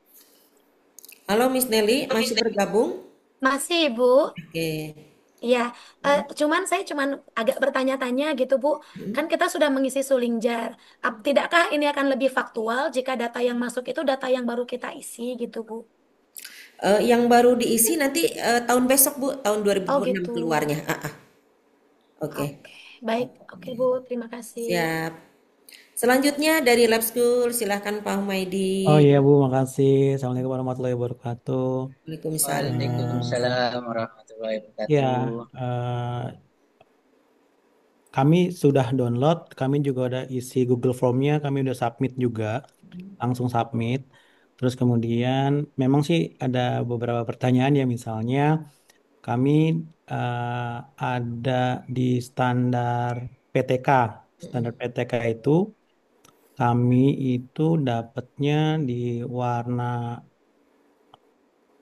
Halo Miss Nelly, masih bergabung? Masih, Bu. Oke. Iya, saya cuman agak bertanya-tanya gitu, Bu. Kan kita sudah mengisi Sulingjar. Tidakkah ini akan lebih faktual jika data yang masuk itu data yang baru kita isi gitu, Bu? Yang baru diisi nanti tahun besok, Bu, tahun Oh 2026 gitu. keluarnya. Oke. Baik, oke Bu, terima kasih. Siap. Selanjutnya dari Lab School, silahkan Pak Humaydi. Oh iya Bu, makasih. Assalamualaikum warahmatullahi wabarakatuh. Waalaikumsalam. Waalaikumsalam warahmatullahi Ya, wabarakatuh. kami sudah download, kami juga udah isi Google Form-nya, kami udah submit juga, langsung submit. Terus kemudian memang sih ada beberapa pertanyaan ya, misalnya kami ada di standar PTK. Standar PTK itu kami itu dapatnya di warna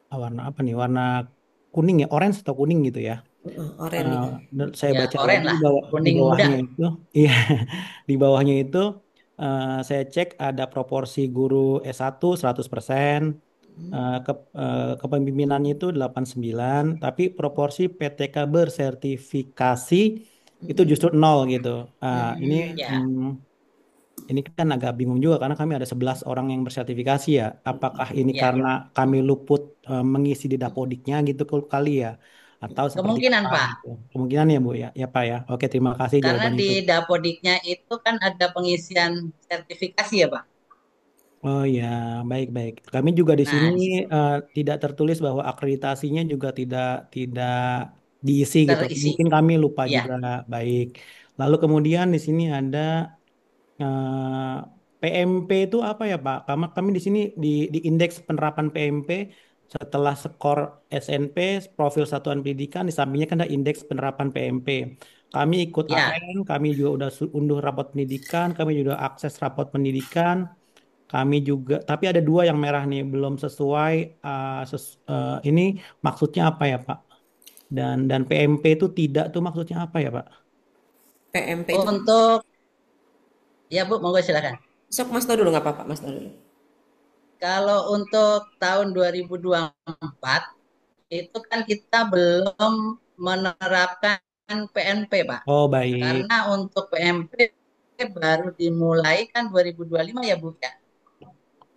apa nih? Warna kuning ya, orange atau kuning gitu ya. Oranye. Saya Ya, baca orange lagi lah, di kuning bawahnya muda. itu, iya, di bawahnya itu saya cek ada proporsi guru S1 100%, kepemimpinannya itu 89, tapi proporsi PTK bersertifikasi itu justru 0 gitu. Ini Ya. ini kan agak bingung juga karena kami ada 11 orang yang bersertifikasi ya. Apakah ini Ya. karena kami luput mengisi di Dapodiknya gitu kali ya? Atau seperti Kemungkinan, apa Pak. gitu? Kemungkinan ya Bu ya. Ya Pak ya. Oke, terima kasih Karena jawabannya di itu. Dapodiknya itu kan ada pengisian sertifikasi ya, Pak. Oh ya, baik-baik. Kami juga di Nah, sini di situ tidak tertulis bahwa akreditasinya juga tidak diisi gitu. terisi. Mungkin kami lupa Ya. juga. Baik. Lalu kemudian di sini ada PMP itu apa ya Pak? Kami di sini di indeks penerapan PMP setelah skor SNP, profil satuan pendidikan, di sampingnya kan ada indeks penerapan PMP. Kami ikut Ya. AN, kami juga udah unduh rapot pendidikan, kami juga akses rapot pendidikan, kami juga, tapi ada 2 yang merah nih, belum sesuai. Ini maksudnya apa ya Pak? Dan PMP itu tidak tuh maksudnya apa ya Pak? PMP itu Untuk ya Bu, monggo silakan. sok Mas No dulu, nggak apa-apa, Mas No dulu. Kalau untuk tahun 2024 itu kan kita belum menerapkan PNP, Pak. Oh baik. Karena untuk PNP baru dimulai kan 2025 ya Bu ya.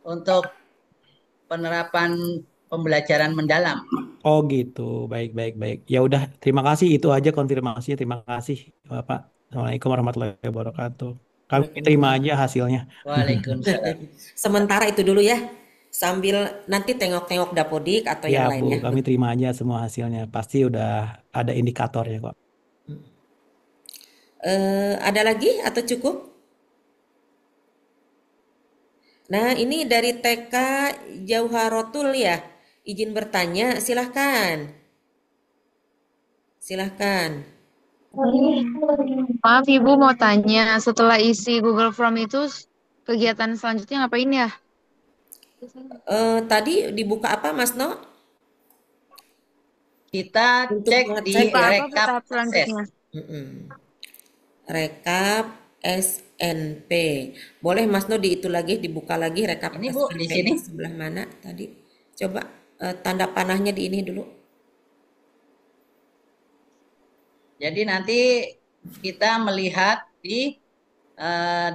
Untuk penerapan pembelajaran mendalam. Oh gitu, baik baik baik. Ya udah, terima kasih itu aja konfirmasinya. Terima kasih Bapak. Assalamualaikum warahmatullahi wabarakatuh. Kami terima aja hasilnya. Waalaikumsalam. Sementara itu dulu ya, sambil nanti tengok-tengok Dapodik atau Ya yang Bu, lainnya. kami terima aja semua hasilnya. Pasti udah ada indikatornya kok. Ada lagi atau cukup? Nah, ini dari TK Jauharotul ya. Izin bertanya, silahkan. Silahkan. Maaf Ibu mau tanya, setelah isi Google Form itu kegiatan selanjutnya ngapain ya? Tadi dibuka apa Mas No? Kita cek di rekap akses. Rekap SNP. Boleh Mas No itu lagi dibuka lagi rekap Ini Bu, di sini. sebelah mana tadi? Coba tanda panahnya di ini dulu. Jadi nanti kita melihat di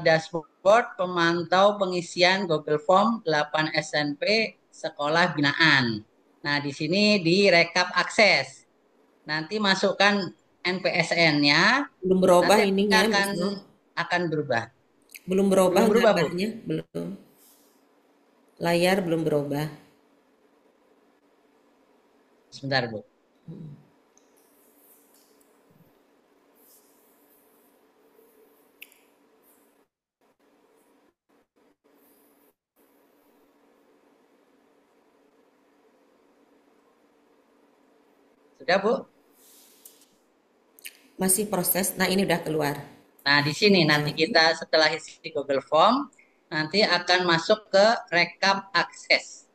dashboard pemantau pengisian Google Form 8 SNP sekolah binaan. Nah, di sini di rekap akses. Nanti masukkan NPSN-nya. Belum berubah nanti ininya, akan berubah. Belum berubah, belum berubah, Bu. Belum. Layar belum berubah. Sebentar, Bu. Sudah, Bu? Masih proses. Nah, ini udah keluar. Nah, di sini nanti kita setelah isi Google Form, nanti akan masuk ke rekap akses.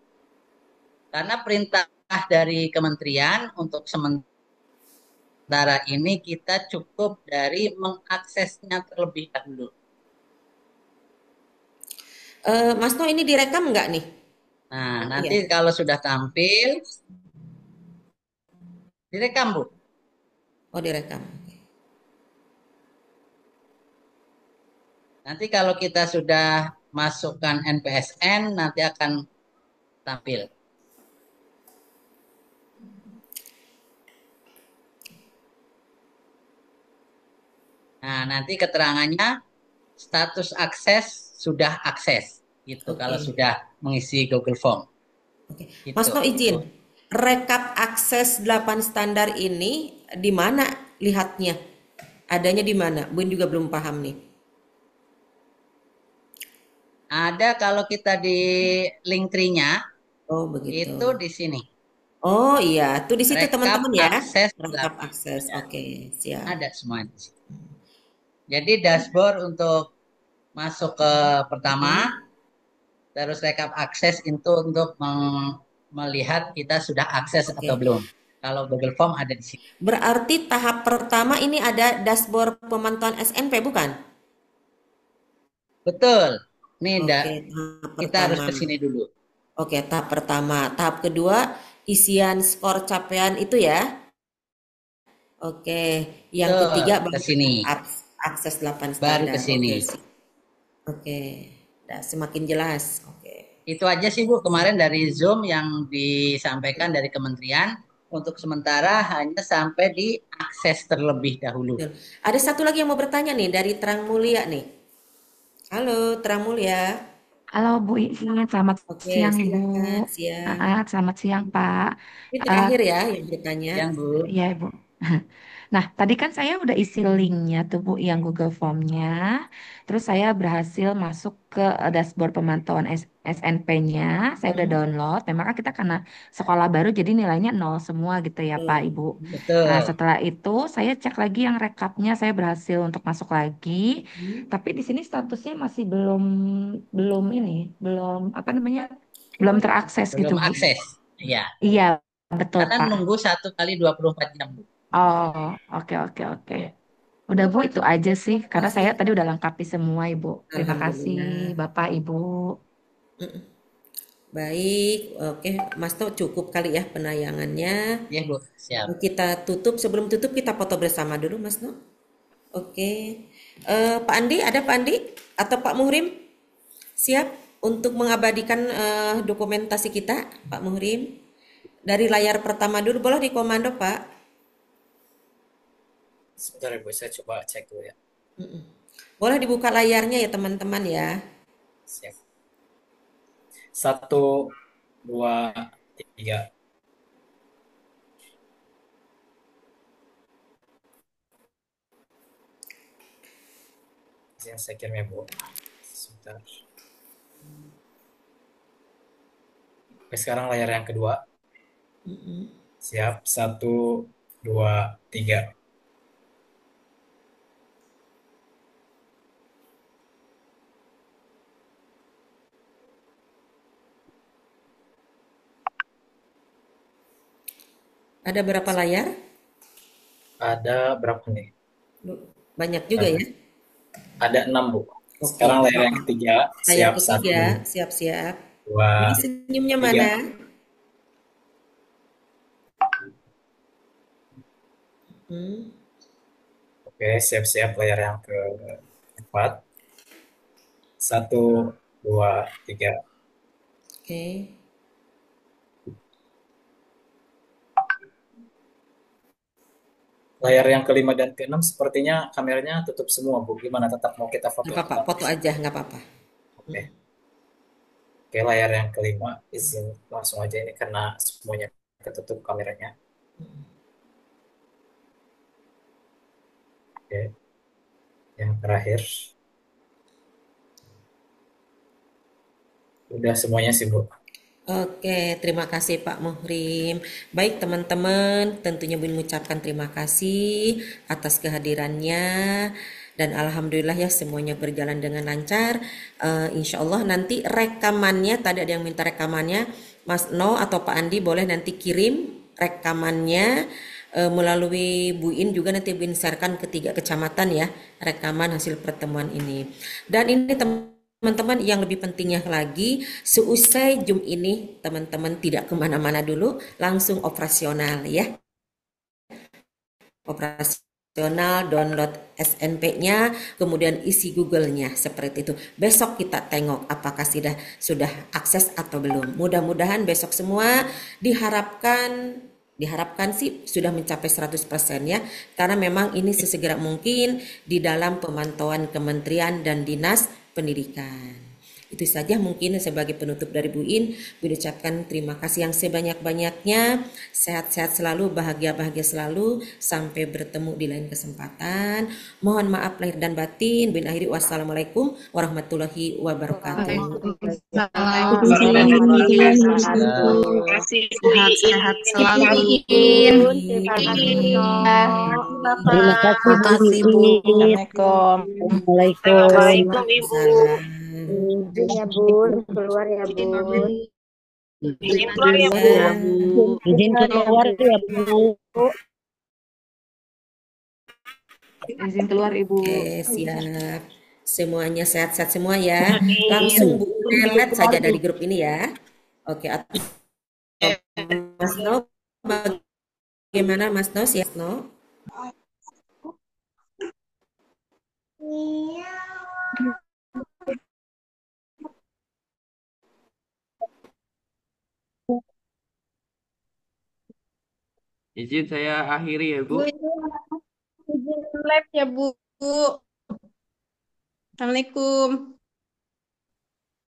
Karena perintah dari kementerian untuk sementara ini kita cukup dari mengaksesnya terlebih dahulu. Mas No, ini direkam nggak nih? Nah, nanti kalau sudah tampil, direkam, Bu. Oh, direkam. Nanti kalau kita sudah masukkan NPSN, nanti akan tampil. Nah, nanti keterangannya status akses sudah akses, gitu. Kalau sudah mengisi Google Form. Gitu. Mas No izin, rekap akses 8 standar ini di mana lihatnya? Adanya di mana? Bun juga belum paham nih. Ada kalau kita di link tree-nya, oh begitu. Itu di sini. Oh iya, tuh di situ teman-teman ya. Akses rekap akses, oke, siap. Ada semua di sini. Jadi dashboard untuk masuk ke pertama, terus rekap akses itu untuk melihat kita sudah akses atau belum. Kalau Google Form ada di sini. Berarti tahap pertama ini ada dashboard pemantauan SNP bukan? Betul. Ini kita harus ke sini dulu. Oke, tahap pertama. Tahap kedua isian skor capaian itu ya. Oke, yang ketiga ke sini. Akses 8 standar. Baru ke sini. Oke. Udah semakin jelas. Oke. Itu aja sih Bu kemarin dari Zoom yang disampaikan dari kementerian. Untuk sementara hanya sampai di akses terlebih dahulu. Ada satu lagi yang mau bertanya nih dari Terang Mulia nih. Halo Terang Mulia. Halo Bu Iin, selamat siang Bu. Selamat siang Pak. Ini terakhir ya yang bertanya. Yang Bu. Iya Bu. Nah, tadi kan saya udah isi linknya tuh Bu, yang Google Form-nya. Terus saya berhasil masuk ke dashboard pemantauan SNP-nya. Saya udah download. Memang kan kita karena sekolah baru jadi nilainya 0 semua gitu ya Pak Ibu. Betul. Nah, setelah itu saya cek lagi yang rekapnya, saya berhasil untuk masuk lagi. Tapi di sini statusnya masih belum apa namanya? Belum terakses gitu Belum Bu. akses. Iya. Iya, betul Karena Pak. nunggu 1 kali 24 jam Bu. Oh, oke. Udah Bu, itu aja sih. Karena saya tadi udah lengkapi semua Ibu. Terima kasih Bapak Ibu. Baik, oke Mas To cukup kali ya penayangannya. Iya Bu, siap. Kita tutup, sebelum tutup kita foto bersama dulu Mas No. Oke. Pak Andi, ada Pak Andi atau Pak Muhrim? Siap untuk mengabadikan dokumentasi kita, Pak Muhrim? Dari layar pertama dulu, boleh dikomando Pak? Sebentar ya Bu, saya coba cek dulu ya. Boleh dibuka layarnya ya teman-teman ya. Siap. 1, 2, 3. Yang saya kirim ya Bu. Sebentar. Oke, sekarang layar yang kedua. Siap, 1, 2, 3. Ada berapa layar? Ada berapa nih? Banyak juga ya? Ada 6 Bu. Sekarang layar yang ketiga. Layar Siap, ketiga, 1, siap-siap. 2, Ini senyumnya 3. mana? Oke, siap-siap layar yang keempat. 1, 2, 3. Oke. Layar yang kelima dan keenam sepertinya kameranya tutup semua Bu. Gimana, tetap mau kita foto? Nggak apa-apa, foto aja, nggak apa-apa. Oke, layar yang kelima izin langsung aja ini karena semuanya ketutup kameranya. Oke, yang terakhir. Udah semuanya sih, Bu. Oke, terima kasih Pak Muhrim. Baik teman-teman, tentunya Bu mengucapkan terima kasih atas kehadirannya dan alhamdulillah ya semuanya berjalan dengan lancar. Insya Allah nanti rekamannya, tadi ada yang minta rekamannya, Mas No atau Pak Andi boleh nanti kirim rekamannya melalui Bu In juga nanti Bu In sharekan ke 3 kecamatan ya rekaman hasil pertemuan ini. Dan ini teman-teman yang lebih pentingnya lagi, seusai Zoom ini teman-teman tidak kemana-mana dulu, langsung operasional ya. Operasional, download SNP-nya, kemudian isi Google-nya seperti itu. Besok kita tengok apakah sudah akses atau belum. Mudah-mudahan besok semua diharapkan sih sudah mencapai 100% ya, karena memang ini sesegera mungkin di dalam pemantauan kementerian dan dinas pendidikan. Itu saja mungkin sebagai penutup dari Bu In. Bu ucapkan terima kasih yang sebanyak-banyaknya. Sehat-sehat selalu, bahagia-bahagia selalu. Sampai bertemu di lain kesempatan. Mohon maaf lahir dan batin. Bu In akhiri wassalamualaikum warahmatullahi wabarakatuh. Sehat-sehat selalu. Terima kasih Bu Wiin. Assalamualaikum. Izin ya Bun, keluar ya Bun. Izin keluar ya, Bu. Izin keluar ya Bu. Izin keluar Ibu. Oke, siap. Semuanya sehat-sehat semua ya. Langsung Bu delete saja dari grup ini ya. Oke, atau Mas No, bagaimana Mas No? Siap No? Izin saya akhiri ya, Bu. Bu, izin live ya Bu. Assalamualaikum.